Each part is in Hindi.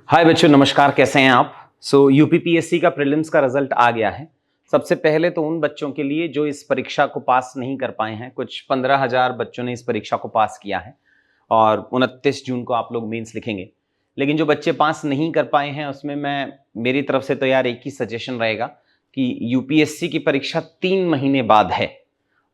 हाय बच्चों, नमस्कार। कैसे हैं आप? यूपीपीएससी का प्रीलिम्स का रिजल्ट आ गया है। सबसे पहले तो उन बच्चों के लिए जो इस परीक्षा को पास नहीं कर पाए हैं, कुछ 15,000 बच्चों ने इस परीक्षा को पास किया है और 29 जून को आप लोग मेंस लिखेंगे। लेकिन जो बच्चे पास नहीं कर पाए हैं उसमें मेरी तरफ से तो यार एक ही सजेशन रहेगा कि यूपीएससी की परीक्षा 3 महीने बाद है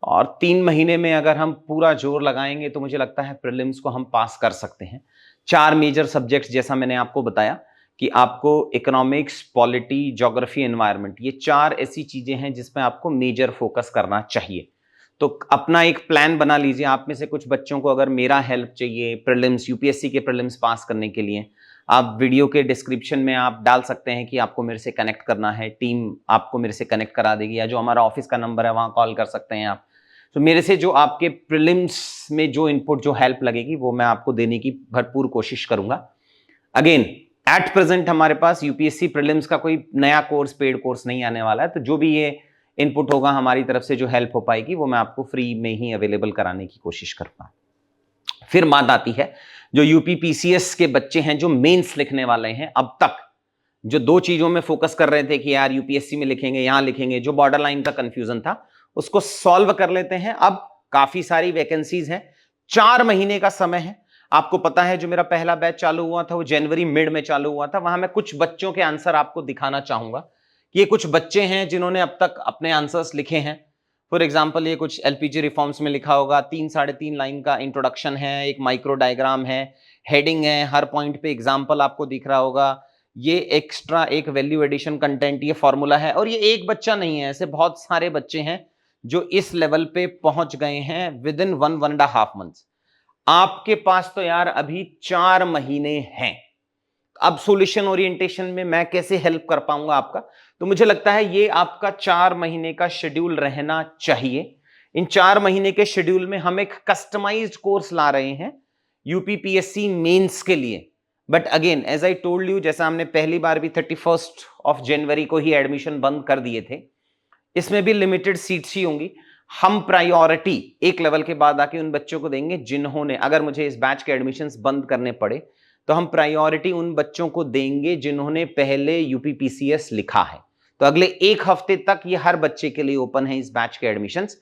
और 3 महीने में अगर हम पूरा जोर लगाएंगे तो मुझे लगता है प्रीलिम्स को हम पास कर सकते हैं। 4 मेजर सब्जेक्ट्स जैसा मैंने आपको बताया कि आपको इकोनॉमिक्स, पॉलिटी, ज्योग्राफी, एनवायरनमेंट, ये 4 ऐसी चीजें हैं जिसमें आपको मेजर फोकस करना चाहिए। तो अपना एक प्लान बना लीजिए। आप में से कुछ बच्चों को अगर मेरा हेल्प चाहिए प्रीलिम्स, यूपीएससी के प्रीलिम्स पास करने के लिए, आप वीडियो के डिस्क्रिप्शन में आप डाल सकते हैं कि आपको मेरे से कनेक्ट करना है। टीम आपको मेरे से कनेक्ट करा देगी, या जो हमारा ऑफिस का नंबर है वहां कॉल कर सकते हैं आप। तो मेरे से जो आपके प्रीलिम्स में जो इनपुट, जो हेल्प लगेगी वो मैं आपको देने की भरपूर कोशिश करूंगा। अगेन एट प्रेजेंट हमारे पास यूपीएससी प्रीलिम्स का कोई नया कोर्स, पेड कोर्स नहीं आने वाला है। तो जो भी ये इनपुट होगा हमारी तरफ से, जो हेल्प हो पाएगी, वो मैं आपको फ्री में ही अवेलेबल कराने की कोशिश करूंगा। फिर बात आती है जो यूपीपीसीएस के बच्चे हैं जो मेंस लिखने वाले हैं, अब तक जो 2 चीजों में फोकस कर रहे थे कि यार यूपीएससी में लिखेंगे, यहां लिखेंगे, जो बॉर्डर लाइन का कंफ्यूजन था उसको सॉल्व कर लेते हैं। अब काफी सारी वैकेंसीज हैं, 4 महीने का समय है। आपको पता है जो मेरा पहला बैच चालू हुआ था वो जनवरी मिड में चालू हुआ था। वहां मैं कुछ बच्चों के आंसर आपको दिखाना चाहूंगा कि ये कुछ बच्चे हैं जिन्होंने अब तक अपने आंसर्स लिखे हैं। फॉर एग्जाम्पल ये कुछ एलपीजी रिफॉर्म्स में लिखा होगा, 3-3.5 लाइन का इंट्रोडक्शन है, एक माइक्रो डायग्राम है, हेडिंग है, हर पॉइंट पे एग्जाम्पल आपको दिख रहा होगा। ये एक्स्ट्रा एक वैल्यू एडिशन कंटेंट, ये फॉर्मूला है। और ये एक बच्चा नहीं है, ऐसे बहुत सारे बच्चे हैं जो इस लेवल पे पहुंच गए हैं विद इन 1.5 मंथ्स। आपके पास तो यार अभी 4 महीने हैं। अब सॉल्यूशन ओरिएंटेशन में मैं कैसे हेल्प कर पाऊंगा आपका? तो मुझे लगता है ये आपका 4 महीने का शेड्यूल रहना चाहिए। इन 4 महीने के शेड्यूल में हम एक कस्टमाइज्ड कोर्स ला रहे हैं यूपीपीएससी मेंस के लिए। But again as I told you, जैसा हमने पहली बार भी 31 जनवरी को ही एडमिशन बंद कर दिए थे, इसमें भी लिमिटेड सीट्स ही होंगी। हम प्रायोरिटी एक लेवल के बाद आके उन बच्चों को देंगे जिन्होंने, अगर मुझे इस बैच के एडमिशंस बंद करने पड़े तो हम प्रायोरिटी उन बच्चों को देंगे जिन्होंने पहले यूपीपीसीएस लिखा है। तो अगले 1 हफ्ते तक ये हर बच्चे के लिए ओपन है इस बैच के एडमिशंस।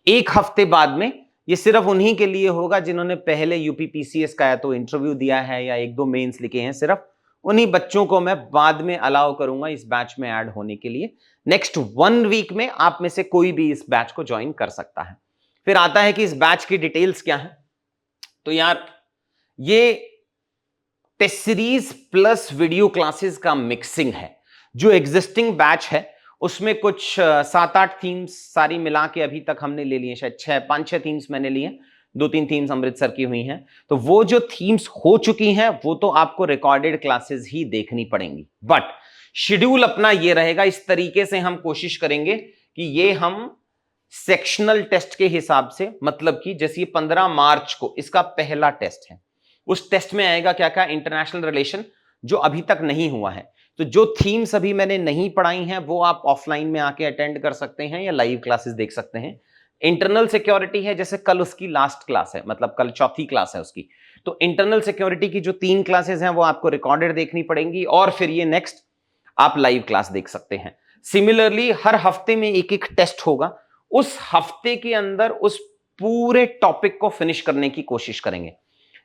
1 हफ्ते बाद में ये सिर्फ उन्हीं के लिए होगा जिन्होंने पहले यूपीपीसीएस का या तो इंटरव्यू दिया है या 1-2 मेंस लिखे हैं। सिर्फ उन्हीं बच्चों को मैं बाद में अलाउ करूंगा इस बैच में ऐड होने के लिए। नेक्स्ट 1 वीक में आप में से कोई भी इस बैच को ज्वाइन कर सकता है। फिर आता है कि इस बैच की डिटेल्स क्या है। तो यार ये test series plus video classes का मिक्सिंग है। जो एग्जिस्टिंग बैच है उसमें कुछ 7-8 थीम्स सारी मिला के अभी तक हमने ले लिए, शायद 5-6 थीम्स मैंने लिए, 2-3 थीम्स अमृतसर की हुई हैं। तो वो जो थीम्स हो चुकी हैं वो तो आपको रिकॉर्डेड क्लासेस ही देखनी पड़ेंगी। बट शेड्यूल अपना ये रहेगा, इस तरीके से हम कोशिश करेंगे कि ये हम सेक्शनल टेस्ट के हिसाब से, मतलब कि जैसे ये 15 मार्च को इसका पहला टेस्ट है, उस टेस्ट में आएगा क्या क्या, इंटरनेशनल रिलेशन, जो अभी तक नहीं हुआ है। तो जो थीम्स अभी मैंने नहीं पढ़ाई हैं वो आप ऑफलाइन में आके अटेंड कर सकते हैं या लाइव क्लासेस देख सकते हैं। इंटरनल सिक्योरिटी है, जैसे कल उसकी लास्ट क्लास है, मतलब कल चौथी क्लास है उसकी। तो इंटरनल सिक्योरिटी की जो 3 क्लासेस हैं वो आपको रिकॉर्डेड देखनी पड़ेंगी और फिर ये नेक्स्ट आप लाइव क्लास देख सकते हैं। सिमिलरली हर हफ्ते में एक टेस्ट होगा, उस हफ्ते के अंदर उस पूरे टॉपिक को फिनिश करने की कोशिश करेंगे।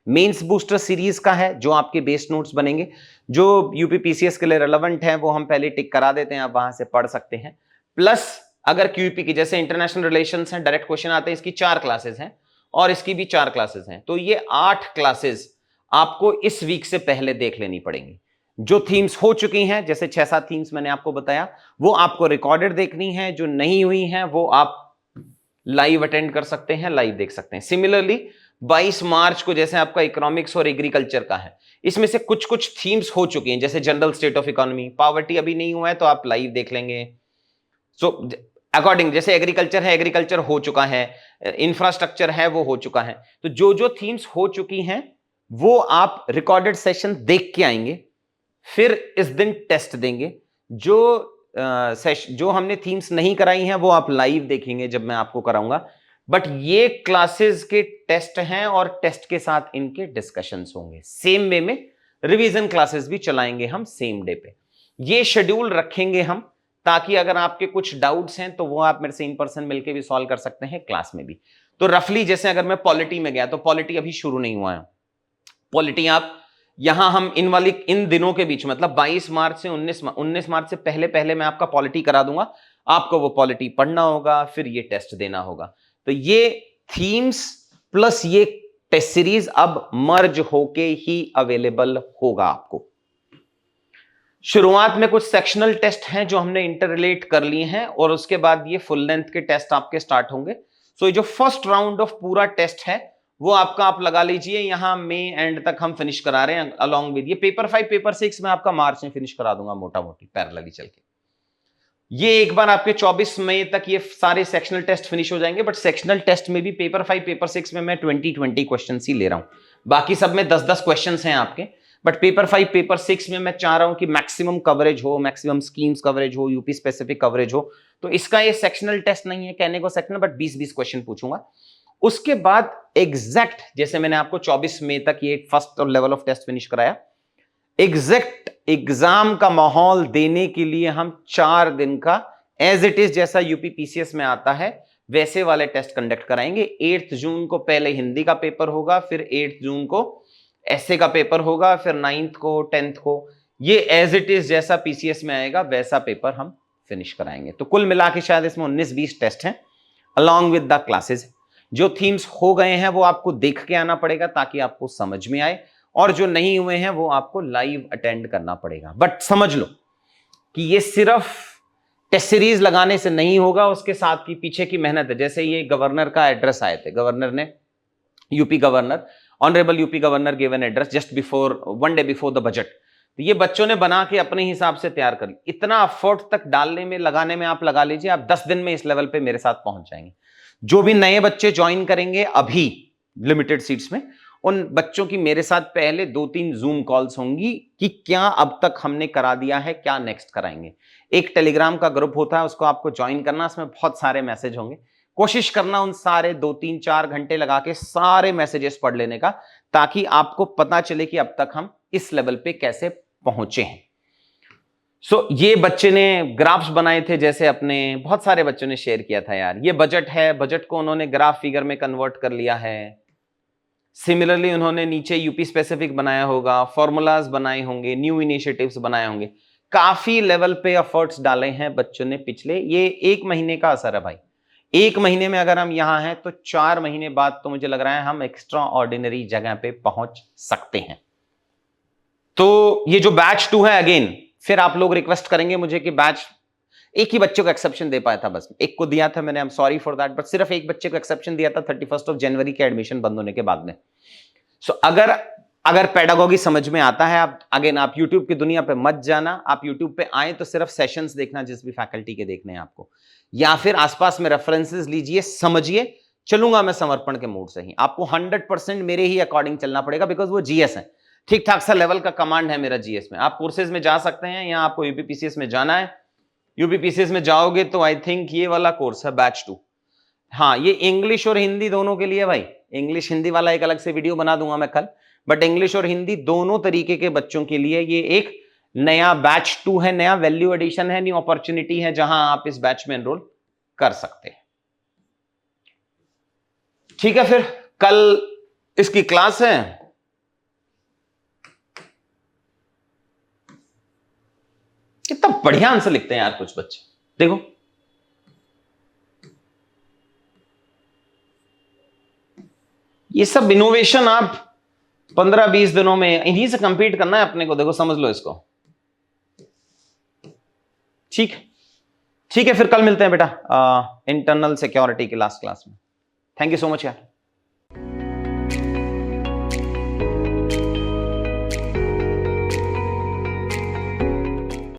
मेंस बूस्टर सीरीज का है जो आपके बेस नोट्स बनेंगे, जो यूपीपीसीएस के लिए रेलेवेंट है वो हम पहले टिक करा देते हैं, आप वहां से पढ़ सकते हैं। प्लस अगर क्यूपी की, जैसे इंटरनेशनल रिलेशंस हैं, डायरेक्ट क्वेश्चन आते हैं, इसकी 4 क्लासेस हैं और इसकी भी 4 क्लासेस हैं। तो ये 8 क्लासेस आपको इस वीक से पहले देख लेनी पड़ेंगी। जो थीम्स हो चुकी हैं, जैसे 6-7 थीम्स मैंने आपको बताया, वो आपको रिकॉर्डेड देखनी है। जो नहीं हुई हैं वो आप लाइव अटेंड कर सकते हैं, लाइव देख सकते हैं। सिमिलरली 22 मार्च को जैसे आपका इकोनॉमिक्स और एग्रीकल्चर का है, इसमें से कुछ कुछ थीम्स हो चुकी हैं, जैसे general state of economy, poverty अभी नहीं हुआ है तो आप लाइव देख लेंगे। सो अकॉर्डिंग, जैसे एग्रीकल्चर है, एग्रीकल्चर हो चुका है, इंफ्रास्ट्रक्चर है वो हो चुका है। तो जो जो थीम्स हो चुकी हैं वो आप रिकॉर्डेड सेशन देख के आएंगे, फिर इस दिन टेस्ट देंगे। जो हमने थीम्स नहीं कराई हैं वो आप लाइव देखेंगे जब मैं आपको कराऊंगा। बट ये क्लासेस के टेस्ट हैं और टेस्ट के साथ इनके डिस्कशंस होंगे। सेम वे में रिवीजन क्लासेस भी चलाएंगे हम सेम डे पे। ये शेड्यूल रखेंगे हम, ताकि अगर आपके कुछ डाउट्स हैं तो वो आप मेरे से इन पर्सन मिलके भी सॉल्व कर सकते हैं, क्लास में भी। तो रफली जैसे अगर मैं पॉलिटी में गया तो पॉलिटी अभी शुरू नहीं हुआ है। पॉलिटी आप यहां हम इन दिनों के बीच, मतलब 22 मार्च से 19 मार्च से पहले पहले मैं आपका पॉलिटी करा दूंगा। आपको वो पॉलिटी पढ़ना होगा, फिर ये टेस्ट देना होगा। तो ये थीम्स प्लस ये टेस्ट सीरीज अब मर्ज होके ही अवेलेबल होगा आपको। शुरुआत में कुछ सेक्शनल टेस्ट हैं जो हमने इंटर रिलेट कर लिए हैं, और उसके बाद ये फुल लेंथ के टेस्ट आपके स्टार्ट होंगे। सो ये जो फर्स्ट राउंड ऑफ पूरा टेस्ट है वो आपका आप लगा लीजिए, यहां मई एंड तक हम फिनिश करा रहे हैं। अलॉन्ग विद ये पेपर 5 पेपर 6 में आपका मार्च में फिनिश करा दूंगा मोटा मोटी पैरेलली चल के। ये एक बार आपके 24 मई तक ये सारे सेक्शनल टेस्ट फिनिश हो जाएंगे। बट सेक्शनल टेस्ट में भी पेपर 5 पेपर 6 में मैं 20 क्वेश्चन ही ले रहा हूं, बाकी सब में 10 क्वेश्चन हैं आपके। बट पेपर 5 पेपर 6 में मैं चाह रहा हूं कि मैक्सिमम कवरेज हो, मैक्सिमम स्कीम्स कवरेज हो, यूपी स्पेसिफिक कवरेज हो। तो इसका ये सेक्शनल टेस्ट नहीं है कहने को सेक्शनल, बट 20 क्वेश्चन पूछूंगा। उसके बाद एग्जैक्ट जैसे मैंने आपको 24 मई तक ये first level of test finish कराया, एग्जैक्ट एग्जाम का माहौल देने के लिए हम 4 दिन का एज इट इज जैसा यूपी पीसीएस में आता है वैसे वाले टेस्ट कंडक्ट कराएंगे। 8 जून को पहले हिंदी का पेपर होगा, फिर 8 जून को ऐसे का पेपर होगा, फिर 9th को 10th को ये एज इट इज जैसा पीसीएस में आएगा वैसा पेपर हम फिनिश कराएंगे। तो कुल मिला के शायद इसमें 19-20 टेस्ट हैं अलॉन्ग विद द क्लासेस। जो थीम्स हो गए हैं वो आपको देख के आना पड़ेगा ताकि आपको समझ में आए, और जो नहीं हुए हैं वो आपको लाइव अटेंड करना पड़ेगा। बट समझ लो कि ये सिर्फ टेस्ट सीरीज लगाने से नहीं होगा, उसके साथ की पीछे की मेहनत है। जैसे ये गवर्नर का एड्रेस आए थे, गवर्नर ने, UP governor, honourable UP governor give an address just before 1 day before the budget. तो ये बच्चों ने बना के अपने हिसाब से तैयार कर ली। इतना एफर्ट तक डालने में लगाने में आप लगा लीजिए, आप 10 दिन में इस लेवल पे मेरे साथ पहुंच जाएंगे। जो भी नए बच्चे ज्वाइन करेंगे अभी लिमिटेड सीट्स में, उन बच्चों की मेरे साथ पहले 2-3 जूम कॉल्स होंगी कि क्या अब तक हमने करा दिया है, क्या नेक्स्ट कराएंगे। एक टेलीग्राम का ग्रुप होता है, उसको आपको ज्वाइन करना, उसमें बहुत सारे मैसेज होंगे। कोशिश करना उन सारे 2-3-4 घंटे लगा के सारे मैसेजेस पढ़ लेने का, ताकि आपको पता चले कि अब तक हम इस लेवल पे कैसे पहुंचे हैं। सो ये बच्चे ने ग्राफ्स बनाए थे, जैसे अपने बहुत सारे बच्चों ने शेयर किया था यार, ये बजट है, बजट को उन्होंने ग्राफ फिगर में कन्वर्ट कर लिया है। सिमिलरली उन्होंने नीचे यूपी स्पेसिफिक बनाया होगा, फॉर्मूलाज बनाए होंगे, न्यू इनिशिएटिव्स बनाए होंगे। काफी लेवल पे एफर्ट्स डाले हैं बच्चों ने पिछले, ये 1 महीने का असर है भाई। 1 महीने में अगर हम यहां हैं तो 4 महीने बाद तो मुझे लग रहा है हम एक्स्ट्रा ऑर्डिनरी जगह पे पहुंच सकते हैं। तो ये जो बैच 2 है, अगेन फिर आप लोग रिक्वेस्ट करेंगे मुझे कि बैच, एक ही बच्चे को एक्सेप्शन दे पाया था, बस एक को दिया था मैंने, I am sorry for that, but सिर्फ एक बच्चे को एक्सेप्शन दिया था 31 जनवरी के एडमिशन बंद होने के बाद में। सो अगर पेडागोगी समझ में आता है, आप अगेन आप यूट्यूब की दुनिया पे मत जाना, आप यूट्यूब पे आए तो सिर्फ सेशंस देखना जिस भी फैकल्टी के देखने हैं आपको, या फिर आसपास में रेफरेंसेस लीजिए, समझिए। चलूंगा मैं समर्पण के मूड से ही, आपको 100% मेरे ही अकॉर्डिंग चलना पड़ेगा, बिकॉज वो जीएस है, ठीक ठाक सा लेवल का कमांड है मेरा जीएस में। आप कोर्सेज में जा सकते हैं, या आपको यूपीपीसीएस में जाना है, यूपीपीसीएस में जाओगे तो आई थिंक ये वाला कोर्स है बैच 2। हाँ, ये इंग्लिश और हिंदी दोनों के लिए भाई, इंग्लिश हिंदी वाला एक अलग से वीडियो बना दूंगा मैं कल, बट इंग्लिश और हिंदी दोनों तरीके के बच्चों के लिए ये एक नया बैच 2 है, नया वैल्यू एडिशन है, न्यू अपॉर्चुनिटी है, जहां आप इस बैच में एनरोल कर सकते हैं। ठीक है, फिर कल इसकी क्लास है। कितना बढ़िया आंसर लिखते हैं यार कुछ बच्चे, देखो ये सब इनोवेशन आप 15-20 दिनों में इन्हीं से कंपीट करना है अपने को। देखो समझ लो इसको, ठीक है, फिर कल मिलते हैं बेटा इंटरनल सिक्योरिटी की लास्ट क्लास में। थैंक यू सो मच यार।